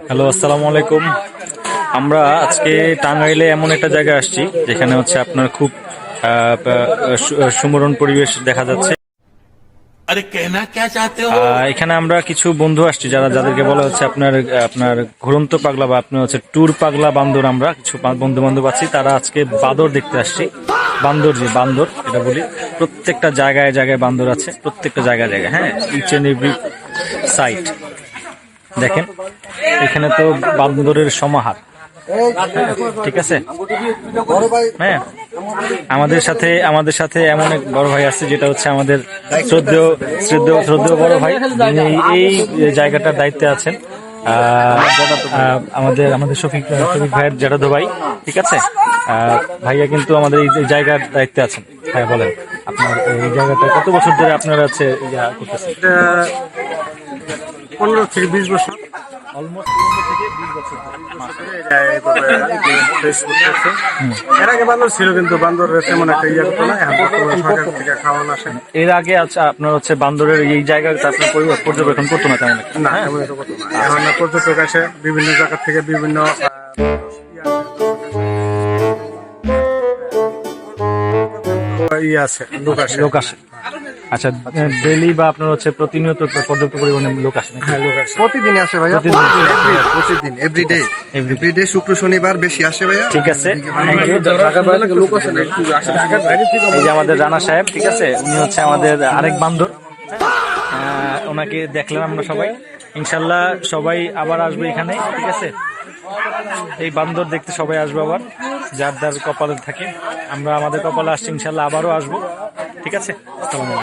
Hello, আসসালামু আলাইকুম। আমরা আজকে টাঙ্গাইলে এমন একটা জায়গায় আসছি যেখানে হচ্ছে আপনার খুব সুমরণ পরিবেশ দেখা যাচ্ছে। अरे कहना क्या चाहते हो। এখানে আমরা কিছু বন্ধু আসছি যাদেরকে বলা হচ্ছে আপনার আপনার ঘুরন্ত পাগলা বা আপনার হচ্ছে ট্যুর পাগলা বান্দর। আমরা কিছু বন্ধু বান্ধব আছি, তারা আজকে বাঁদর দেখতে আসছি। বান্দর এটা বলি, প্রত্যেকটা জায়গায় জায়গায় বান্দর আছে, প্রত্যেকটা জায়গায় জায়গায়, হ্যাঁ, ইচ এন্ড এভরি সাইট। দেখেন এখানে তো বান্দরের সমাহার। ঠিক আছে, হ্যাঁ, আমাদের সাথে এমন এক বড় ভাই আছে যেটা হচ্ছে আমাদের শ্রদ্ধেয় বড় ভাই। যিনি এই জায়গাটার দায়িত্বে আছেন। আমাদের শফিক ভাইয়ের জ্যাঠাতো ভাই। ঠিক আছে, ভাইয়া কিন্তু আমাদের এই জায়গার দায়িত্বে আছেন। হ্যাঁ, বলেন আপনার এই জায়গাটা কত বছর ধরে আপনারা আছে করতেছেন? 15 থেকে 20 বছর। অলমোস্ট 15 থেকে 20 বছর। এর আগে বান্দর ছিল, কিন্তু বান্দর তেমন একটা ইয়ে করতো না। এখন বর্তমানে সরকার থেকে খাওয়ানো আসে। এর আগে আচ্ছা আপনার হচ্ছে বান্দরের এই জায়গাটা আপনার পর্যবেক্ষণ করতো না তেমন একটা? না, তেমন একটা করতো না। এখন পর্যটক আসে বিভিন্ন জায়গা থেকে, বিভিন্ন ইয়ে আছে, লোক আসে। আচ্ছা, ডেইলি বা আপনার হচ্ছে প্রতিনিয়ত পর্যাপ্ত পরিমাণে লোক আসে নাকি? হ্যাঁ, লোক আসে। প্রতিদিন আসে ভাইয়া, প্রতিদিন এভরিডে শুক্র শনিবার বেশি আসে ভাইয়া। ঠিক আছে, এই যে আমাদের রানা সাহেব, ঠিক আছে, উনি হচ্ছে আমাদের আরেক বান্দর। ওনাকে দেখলাম আমরা সবাই। ইনশাল্লাহ সবাই আবার আসবে এখানে। ঠিক আছে, এই বান্দর দেখতে সবাই আসবে আবার, যার যার কপালে থাকে। আমরা আমাদের কপালে আসছি, ইনশাল্লাহ আবারও আসবো। ঠিক আছে, আসসালামু আলাইকুম।